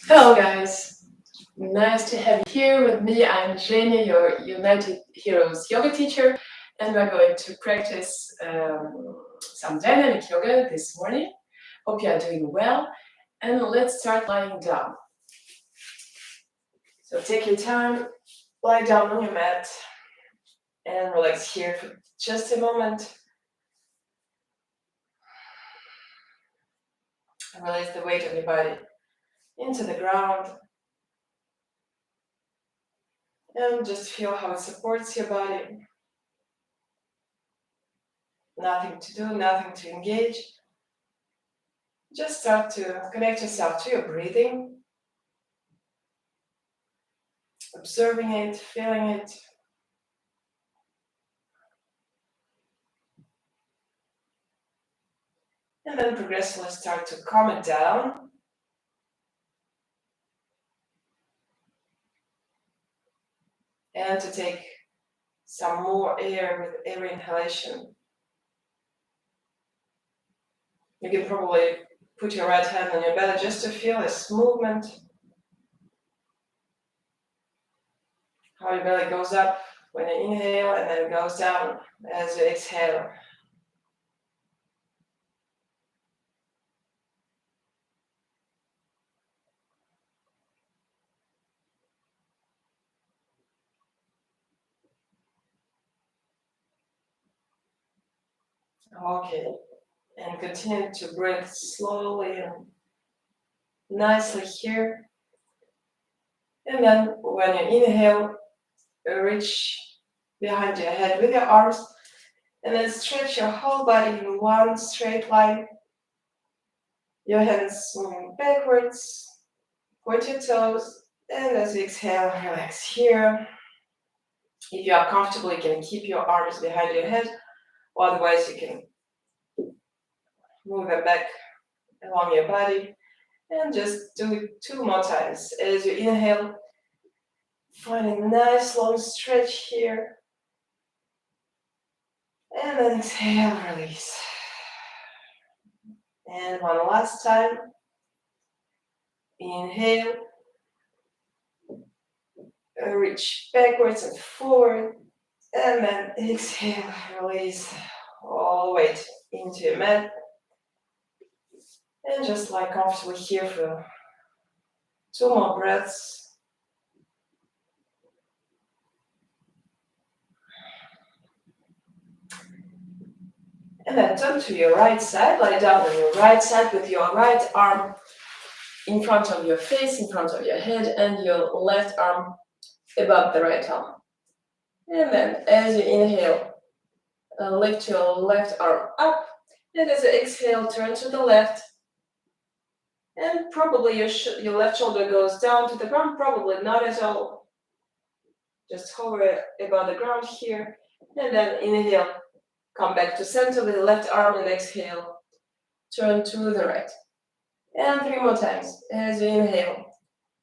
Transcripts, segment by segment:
Hello, guys. Nice to have you here with me. I'm Jenia, your United Heroes yoga teacher, and we're going to practice some dynamic yoga this morning. Hope you are doing well. And let's start lying down. So take your time, lie down on your mat, and relax here for just a moment. Release the weight of your body into the ground. And just feel how it supports your body. Nothing to do, nothing to engage. Just start to connect yourself to your breathing, observing it, feeling it. And then progressively start to calm it down. And to take some more air with every inhalation. You can probably put your right hand on your belly just to feel this movement. How your belly goes up when you inhale and then it goes down as you exhale. Okay, and continue to breathe slowly and nicely here. And then when you inhale, reach behind your head with your arms and then stretch your whole body in one straight line. Your hands moving backwards, point your toes, and as you exhale, relax here. If you are comfortable, you can keep your arms behind your head, or otherwise you can move them back along your body and just do it 2 more times. As you inhale, find a nice long stretch here. And then exhale, release. And one last time. Inhale. Reach backwards and forward. And then exhale, release all the way into your mat. And just lie comfortably here for 2 more breaths. And then turn to your right side, lie down on your right side with your right arm in front of your face, in front of your head, and your left arm above the right arm. And then as you inhale, lift your left arm up, and as you exhale, turn to the left. And probably your left shoulder goes down to the ground, probably not at all. Just hover above the ground here, and then inhale. Come back to center with the left arm and exhale. Turn to the right. And 3 more times. As you inhale,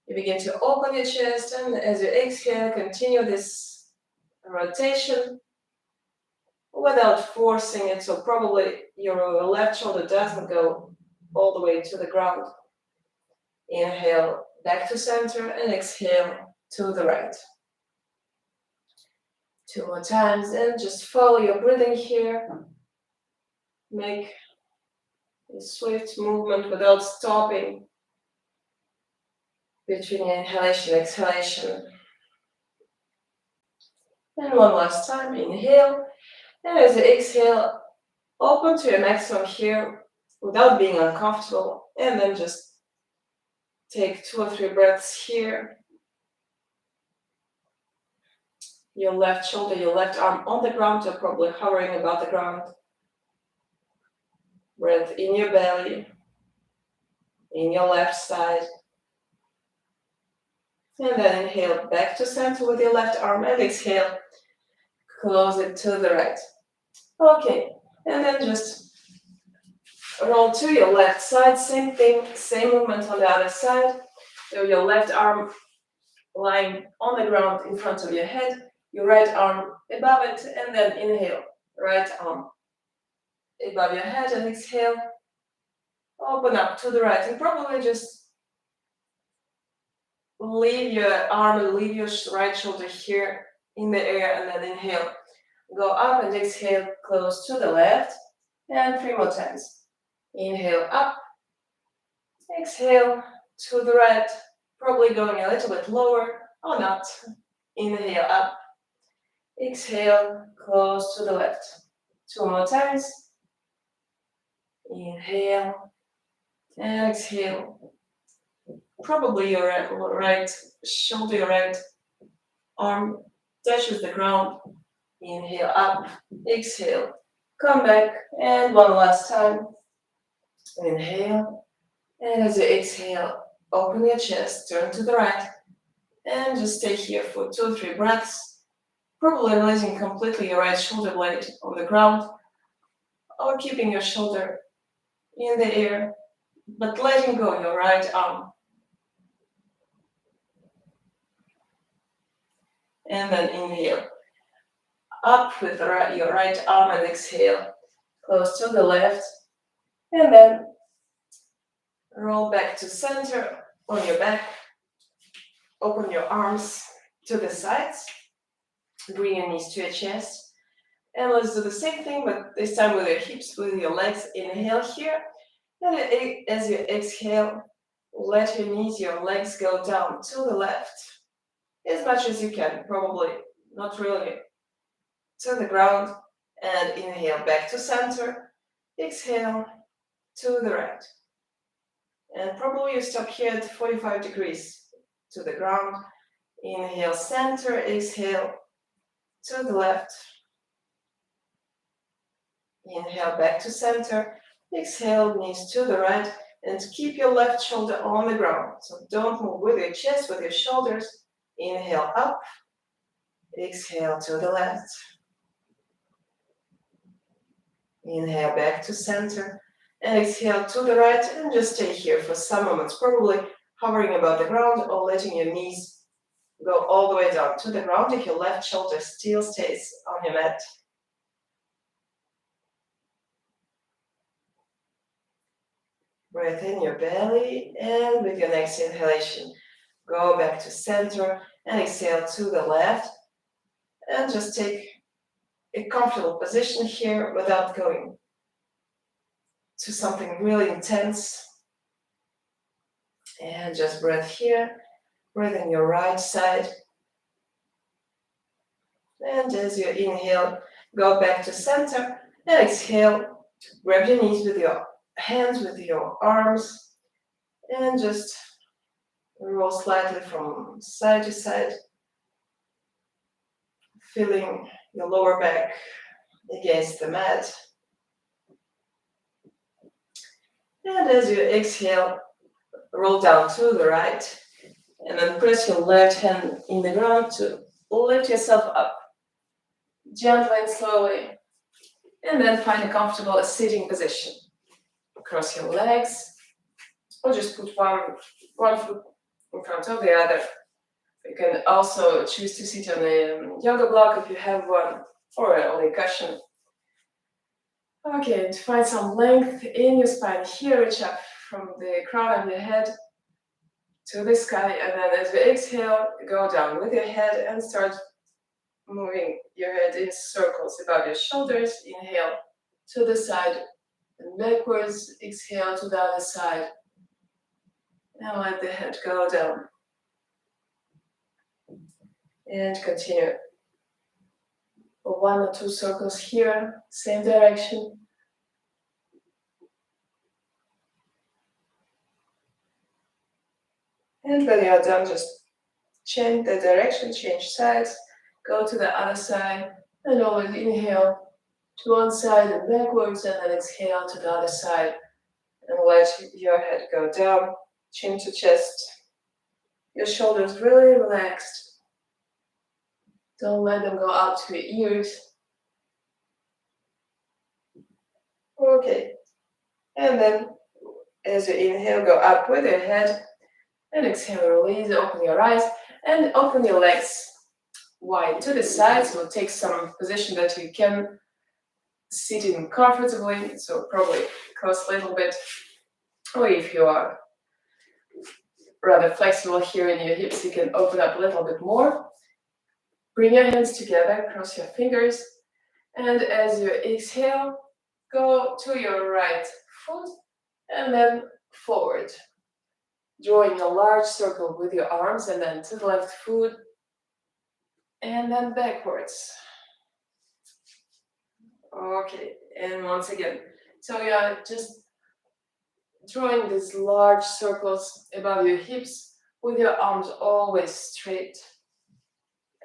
you begin to open your chest, and as you exhale, continue this rotation without forcing it. So probably your left shoulder doesn't go all the way to the ground. Inhale back to center and exhale to the right. 2 more times, and just follow your breathing here. Make a swift movement without stopping between inhalation and exhalation. And one last time, inhale. And as you exhale, open to your maximum here without being uncomfortable. And then just take 2 or 3 breaths here. Your left shoulder, your left arm on the ground, you're probably hovering above the ground. Breathe in your belly, in your left side. And then inhale back to center with your left arm and exhale. Close it to the right. Okay, and then just roll to your left side. Same thing, same movement on the other side. So your left arm lying on the ground in front of your head. Your right arm above it, and then inhale. Right arm above your head and exhale. Open up to the right and probably just leave your arm, leave your right shoulder here in the air, and then inhale. Go up and exhale, close to the left, and 3 more times. Inhale up, exhale to the right, probably going a little bit lower or not. Inhale up, exhale, close to the left. 2 more times. Inhale and exhale. Probably your right shoulder, your right arm touches the ground. Inhale up, exhale, come back, and one last time. Inhale, and as you exhale, open your chest, turn to the right, and just stay here for 2-3 breaths, probably releasing completely your right shoulder blade on the ground, or keeping your shoulder in the air, but letting go your right arm. And then inhale, up with your right arm and exhale, close to the left, and then roll back to center on your back, open your arms to the sides, bring your knees to your chest, and let's do the same thing, but this time with your hips, with your legs. Inhale here, and as you exhale, let your knees, your legs go down to the left, as much as you can, probably not really, to the ground, and inhale back to center, exhale to the right. And probably you stop here at 45 degrees to the ground. Inhale center, exhale to the left. Inhale back to center, exhale knees to the right, and keep your left shoulder on the ground. So don't move with your chest, with your shoulders. Inhale up, exhale to the left. Inhale back to center, and exhale to the right, and just stay here for some moments, probably hovering above the ground or letting your knees go all the way down to the ground if your left shoulder still stays on your mat. Breathe in your belly, and with your next inhalation, go back to center and exhale to the left, and just take a comfortable position here without going to something really intense. And just breathe here, breathe in your right side. And as you inhale, go back to center and exhale, grab your knees with your hands, with your arms, and just roll slightly from side to side, feeling your lower back against the mat. And as you exhale, roll down to the right, and then press your left hand in the ground to lift yourself up, gently and slowly, and then find a comfortable sitting position. Cross your legs, or just put one foot in front of the other. You can also choose to sit on a yoga block if you have one, or on a cushion. Okay, to find some length in your spine here, reach up from the crown of your head to the sky, and then as you exhale, go down with your head and start moving your head in circles above your shoulders. Inhale to the side and backwards, exhale to the other side, and let the head go down. And continue. 1 or 2 circles here, same direction. And when you're done, just change the direction, change sides, go to the other side, and always inhale to one side and backwards, and then exhale to the other side, and let your head go down, chin to chest, your shoulders really relaxed. Don't let them go up to your ears. Okay, and then as you inhale, go up with your head, and exhale, release, open your eyes, and open your legs wide to the sides. We'll take some position that you can sit in comfortably, so probably cross a little bit, or if you are rather flexible here in your hips, you can open up a little bit more. Bring your hands together, cross your fingers, and as you exhale, go to your right foot and then forward. Drawing a large circle with your arms and then to the left foot and then backwards. Okay, and once again. So you are just drawing these large circles above your hips with your arms always straight.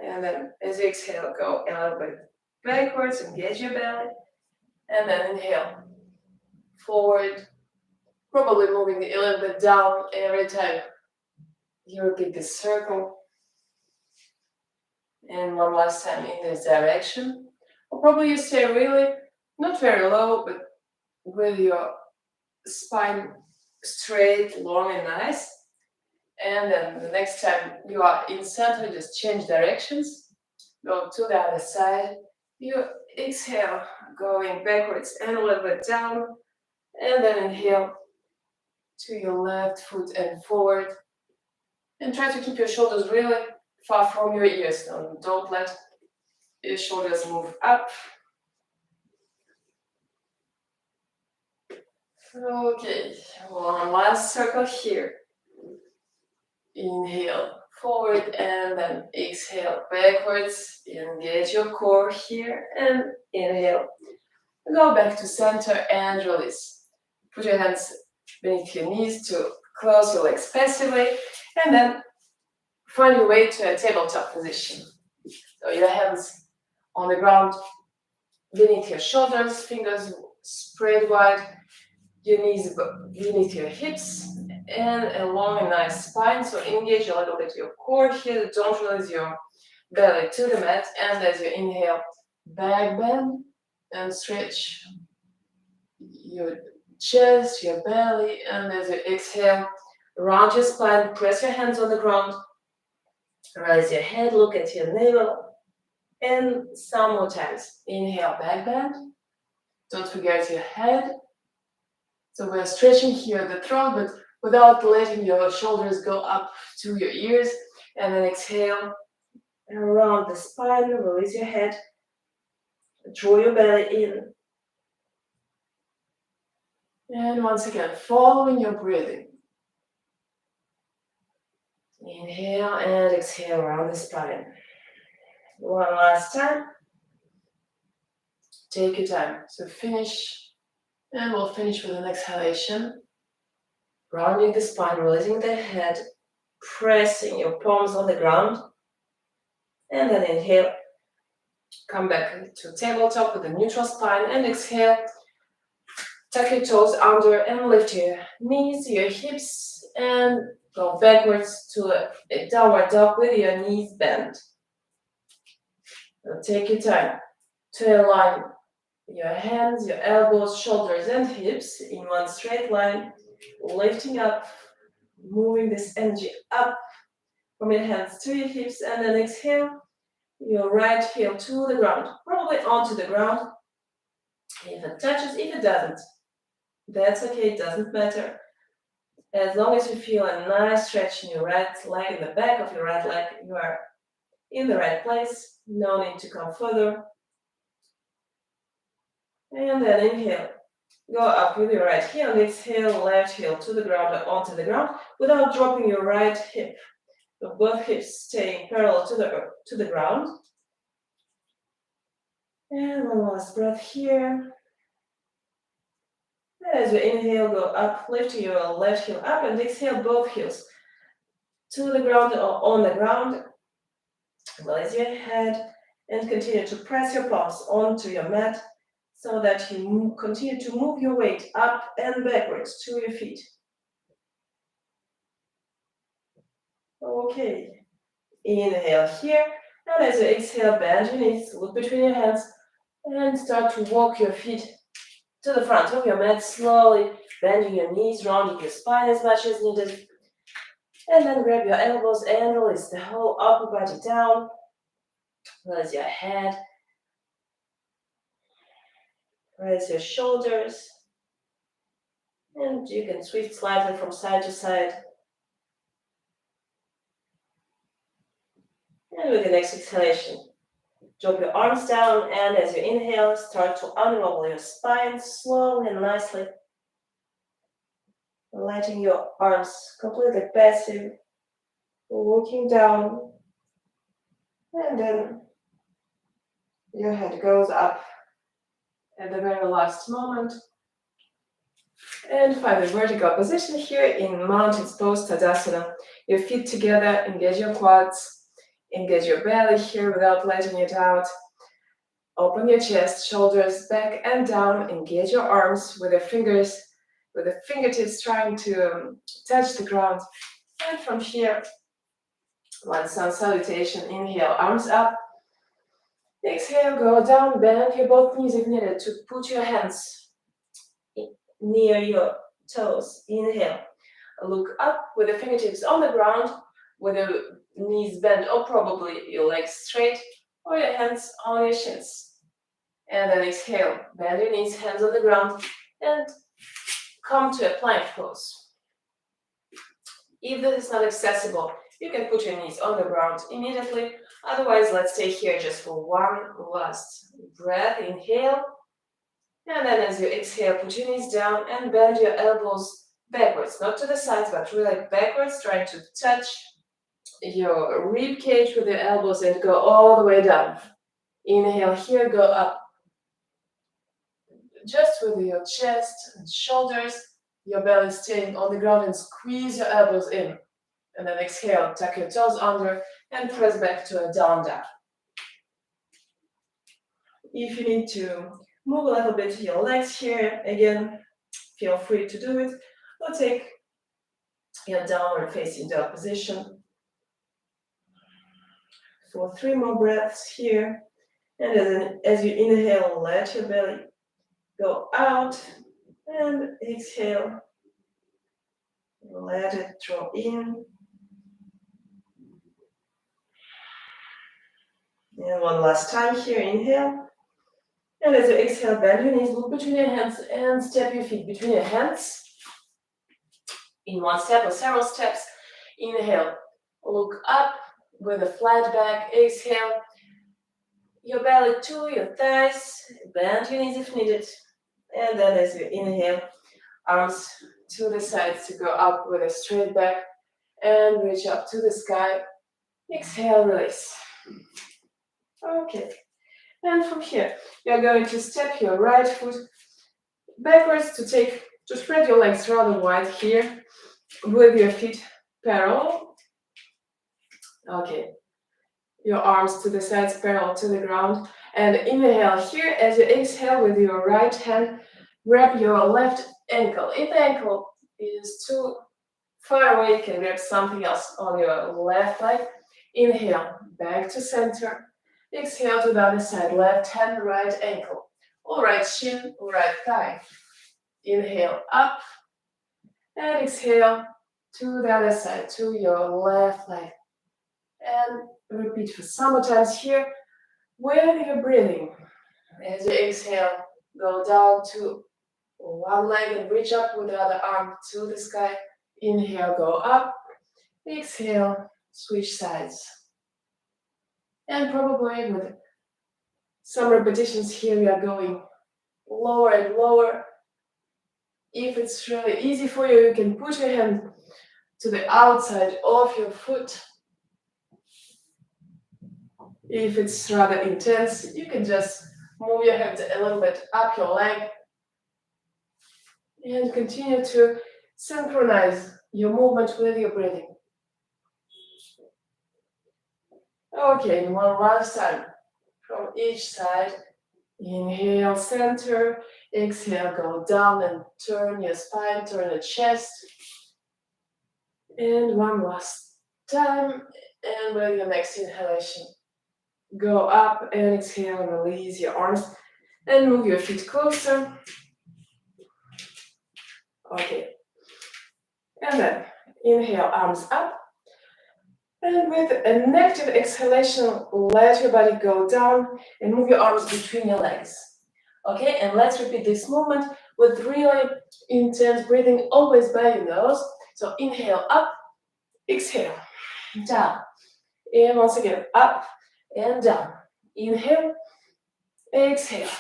And then as you exhale, go a little bit backwards, engage your belly. And then inhale, forward, probably moving a little bit down every time you repeat this circle. And one last time in this direction. Or probably you stay really, not very low, but with your spine straight, long and nice. And then the next time you are in center, just change directions. Go to the other side. You exhale, going backwards and a little bit down. And then inhale to your left foot and forward. And try to keep your shoulders really far from your ears. Don't let your shoulders move up. Okay, one last circle here. Inhale forward and then exhale backwards. Engage your core here and inhale. Go back to center and release. Put your hands beneath your knees to close your legs passively and then find your way to a tabletop position. So your hands on the ground beneath your shoulders, fingers spread wide, your knees beneath your hips, and a long and nice spine. So engage a little bit your core here. Don't release your belly to the mat. And as you inhale, back bend and stretch your chest, your belly. And as you exhale, round your spine, press your hands on the ground. Raise your head, look at your navel. And some more times. Inhale, back bend. Don't forget your head. So we're stretching here the throat, but without letting your shoulders go up to your ears. And then exhale, around the spine, release your head. Draw your belly in. And once again, following your breathing. Inhale and exhale around the spine. One last time. Take your time. So finish, and we'll finish with an exhalation. Rounding the spine, releasing the head, pressing your palms on the ground. And then inhale. Come back to tabletop with a neutral spine and exhale. Tuck your toes under and lift your knees, your hips, and go backwards to a downward dog with your knees bent. Now take your time to align your hands, your elbows, shoulders, and hips in one straight line, lifting up, moving this energy up from your hands to your hips, and then exhale, your right heel to the ground, probably onto the ground. If it touches, if it doesn't, that's okay, it doesn't matter. As long as you feel a nice stretch in your right leg, in the back of your right leg, you are in the right place. No need to come further. And then inhale. Go up with your right heel and exhale, left heel to the ground or onto the ground without dropping your right hip. So both hips staying parallel to the ground. And one last breath here. As you inhale, go up, lift your left heel up and exhale both heels to the ground or on the ground. Raise your head and continue to press your palms onto your mat so that you continue to move your weight up and backwards to your feet. Okay, inhale here, and as you exhale, bend your knees, look between your hands, and start to walk your feet to the front of your mat, slowly bending your knees, rounding your spine as much as needed. And then grab your elbows and release the whole upper body down. Raise your head. Raise your shoulders. And you can switch slightly from side to side. And with the next exhalation, drop your arms down, and as you inhale, start to unroll your spine slowly and nicely, letting your arms completely passive, looking down, and then your head goes up at the very last moment. And find a vertical position here in mountain pose, Tadasana. Your feet together, engage your quads, engage your belly here without letting it out. Open your chest, shoulders back and down, engage your arms with your fingers, with the fingertips trying to touch the ground. And from here, one sun salutation, inhale, arms up. Exhale, go down, bend your both knees if needed to put your hands near your toes. Inhale, look up with the fingertips on the ground, with the knees bent or probably your legs straight or your hands on your shins. And then exhale, bend your knees, hands on the ground, and come to a plank pose. If this is not accessible, you can put your knees on the ground immediately. Otherwise, let's stay here just for one last breath. Inhale. And then as you exhale, put your knees down and bend your elbows backwards. Not to the sides, but really backwards, trying to touch your rib cage with your elbows and go all the way down. Inhale here, go up. Just with your chest and shoulders, your belly staying on the ground, and squeeze your elbows in. And then exhale, tuck your toes under and press back to a down dog. If you need to move a little bit your legs here, again, feel free to do it. Or take your downward facing dog position for 3 more breaths here. And then as you inhale, let your belly go out, and exhale, let it draw in. And one last time here, inhale. And as you exhale, bend your knees, look between your hands, and step your feet between your hands. In one step or several steps, inhale, look up with a flat back, exhale, your belly to your thighs, bend your knees if needed. And then as you inhale, arms to the sides to go up with a straight back and reach up to the sky. Exhale, release. Okay. And from here, you're going to step your right foot backwards to spread your legs rather wide here with your feet parallel. Okay. Your arms to the sides parallel to the ground. And inhale here. As you exhale with your right hand, grab your left ankle. If the ankle is too far away, you can grab something else on your left leg. Inhale, back to center. Exhale to the other side, left hand, right ankle, or right shin, or right thigh. Inhale up, and exhale to the other side, to your left leg. And repeat for some more times here with your breathing. As you exhale, go down to one leg and reach up with the other arm to the sky. Inhale, go up. Exhale, switch sides. And probably with some repetitions here, we are going lower and lower. If it's really easy for you, you can put your hand to the outside of your foot. If it's rather intense, you can just move your hands a little bit up your leg and continue to synchronize your movement with your breathing. Okay, and one last time from each side. Inhale, center. Exhale, go down and turn your spine, turn the chest. And one last time. And with your next inhalation, go up and exhale, release your arms and move your feet closer. Okay. And then inhale, arms up. And with an active exhalation, let your body go down and move your arms between your legs. Okay, and let's repeat this movement with really intense breathing, always by your nose. So inhale up, exhale, down, And once again, up and down. Inhale, exhale.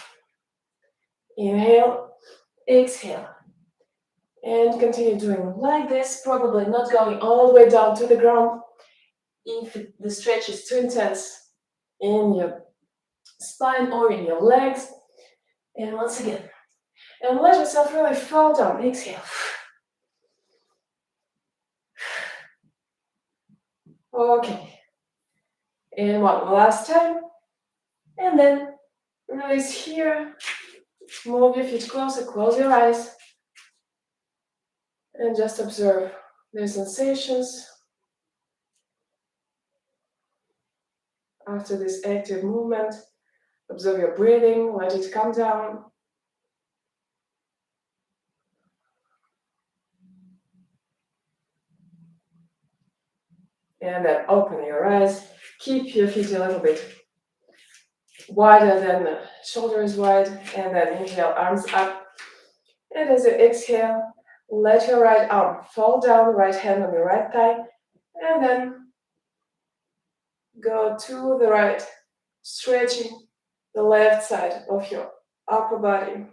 Inhale, exhale. And continue doing like this, probably not going all the way down to the ground if the stretch is too intense in your spine or in your legs. And once again, and let yourself really fall down. Exhale. Okay. And one last time. And then release here. Move your feet closer, close your eyes. And just observe the sensations after this active movement. Observe your breathing, let it come down. And then open your eyes. Keep your feet a little bit wider than the shoulders wide. And then inhale, arms up. And as you exhale, let your right arm fall down, right hand on your right thigh. And then go to the right, stretching the left side of your upper body.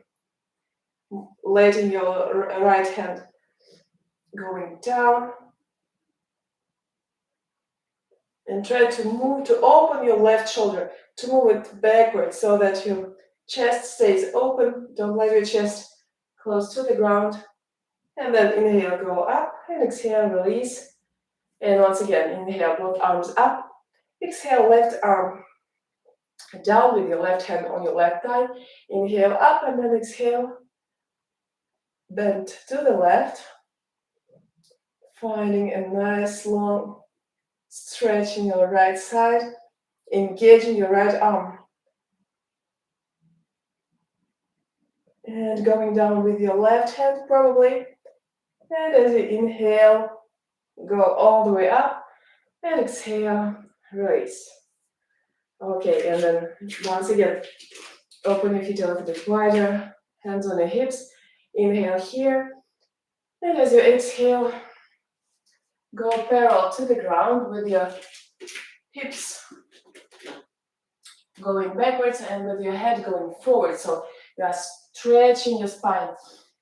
Letting your right hand going down. And try to open your left shoulder, to move it backwards so that your chest stays open. Don't let your chest close to the ground. And then inhale, go up, and exhale, release. And once again, inhale, both arms up. Exhale, left arm down with your left hand on your left thigh. Inhale up, and then exhale, bend to the left. Finding a nice long stretching your right side, engaging your right arm. And going down with your left hand probably. And as you inhale, go all the way up. And exhale, release. Okay, and then once again, open your feet a little bit wider. Hands on your hips. Inhale here. And as you exhale, go parallel to the ground with your hips going backwards and with your head going forward. So you are stretching your spine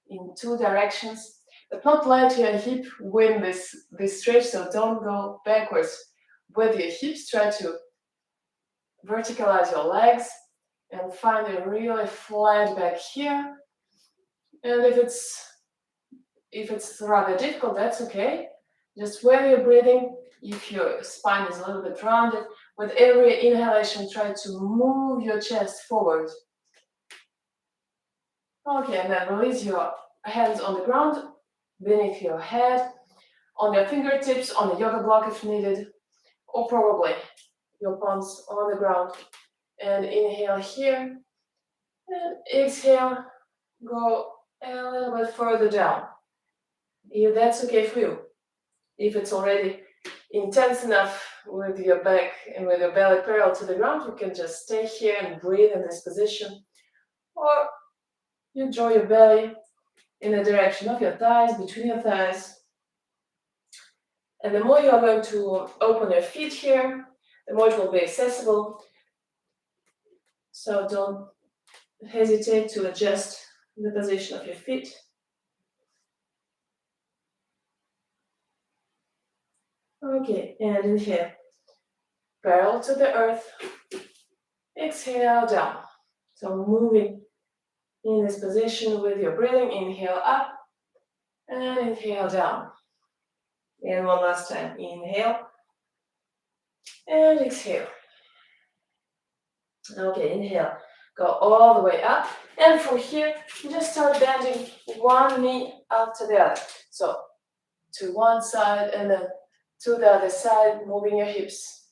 in two directions, but not let your hip win this stretch, so don't go backwards with your hips. Try to verticalize your legs and find a really flat back here. And if it's rather difficult, that's okay. Just when you're breathing, if your spine is a little bit rounded, with every inhalation, try to move your chest forward. Okay, and then release your hands on the ground, beneath your head, on your fingertips, on the yoga block if needed, or probably your palms on the ground. And inhale here, and exhale, go a little bit further down. If that's okay for you. If it's already intense enough with your back and with your belly parallel to the ground, you can just stay here and breathe in this position. Or you draw your belly in the direction of your thighs, between your thighs. And the more you are going to open your feet here, the more it will be accessible. So don't hesitate to adjust the position of your feet. Okay, and inhale, parallel to the earth. Exhale, down. So moving in this position with your breathing. Inhale up and inhale down. And one last time. Inhale and exhale. Okay, inhale. Go all the way up. And from here, just start bending one knee up to the other. So to one side and then to the other side, moving your hips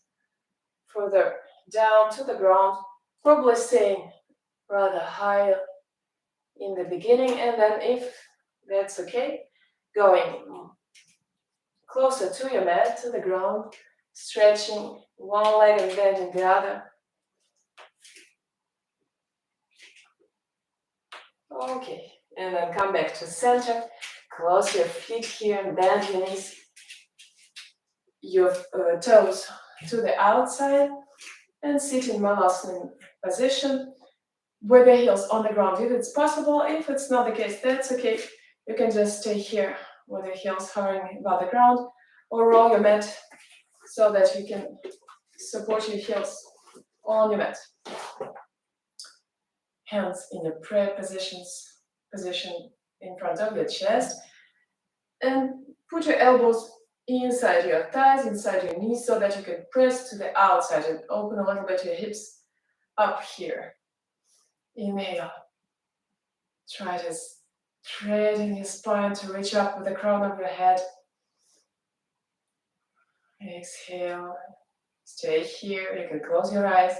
further down to the ground. Probably staying rather high in the beginning, and then if that's okay, going closer to your mat, to the ground, stretching one leg and bending the other. Okay, and then come back to center, close your feet here, bend your knees, your toes to the outside and sit in Malasana position with the heels on the ground if it's possible. If it's not the case, that's okay. You can just stay here with the heels hovering above the ground, or roll your mat so that you can support your heels on your mat. Hands in your prayer position in front of your chest, and put your elbows inside your thighs, inside your knees, so that you can press to the outside and open a little bit your hips up here. Inhale. Try to straighten your spine to reach up with the crown of your head. Exhale. Stay here. You can close your eyes.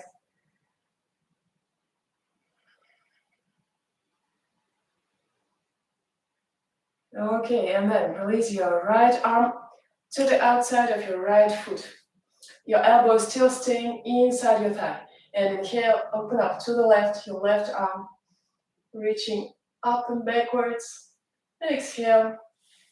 Okay, and then release your right arm to the outside of your right foot. Your elbow is still staying inside your thigh. And inhale, open up to the left, your left arm, reaching up and backwards. And exhale,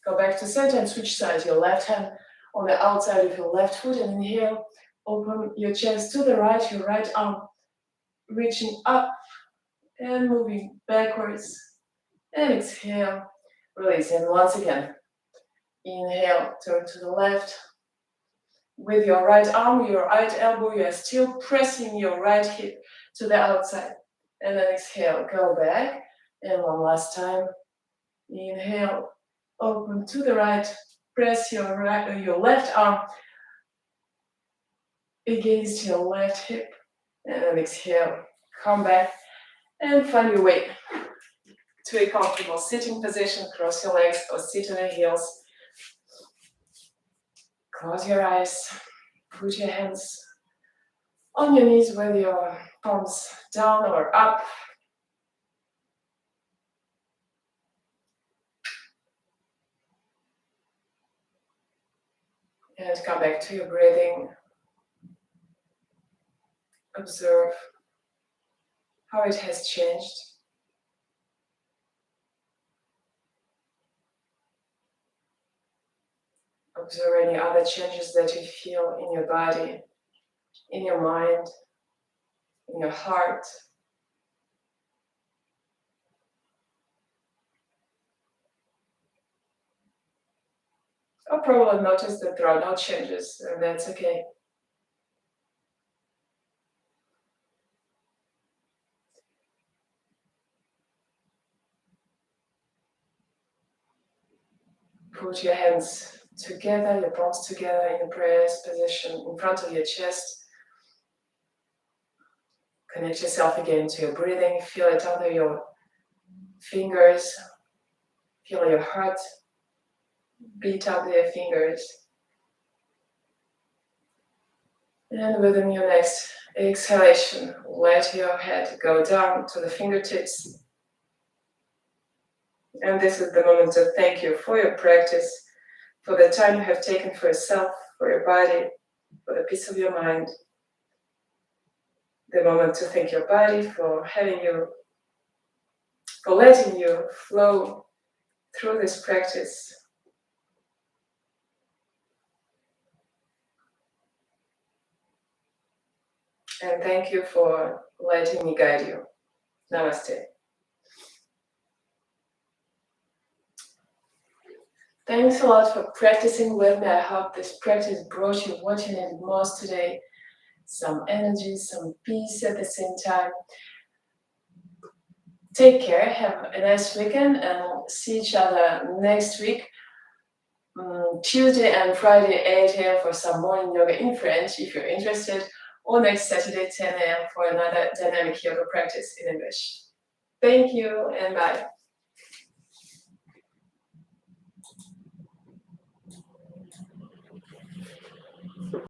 go back to center and switch sides. Your left hand on the outside of your left foot, and inhale, open your chest to the right, your right arm, reaching up and moving backwards. And exhale, release. And once again, inhale, turn to the left. With your right arm, your right elbow, you are still pressing your right hip to the outside. And then exhale, go back. And one last time. Inhale, open to the right. Press your left arm against your left hip. And then exhale, come back and find your way to a comfortable sitting position. Cross your legs or sit on your heels. Close your eyes. Put your hands on your knees with your palms down or up. And come back to your breathing. Observe how it has changed. Observe any other changes that you feel in your body, in your mind, in your heart. Or probably notice that there are no changes, and that's okay. Put your hands together, your palms together in a prayer position in front of your chest. Connect yourself again to your breathing. Feel it under your fingers. Feel your heart beat under your fingers. And within your next exhalation, let your head go down to the fingertips. And this is the moment to thank you for your practice, for the time you have taken for yourself, for your body, for the peace of your mind. The moment to thank your body for letting you flow through this practice. And thank you for letting me guide you. Namaste. Thanks a lot for practicing with me. I hope this practice brought you what you needed most today. Some energy, some peace at the same time. Take care, have a nice weekend, and we'll see each other next week. Tuesday and Friday 8 a.m. for some morning yoga in French if you're interested, or next Saturday 10 a.m. for another dynamic yoga practice in English. Thank you and bye.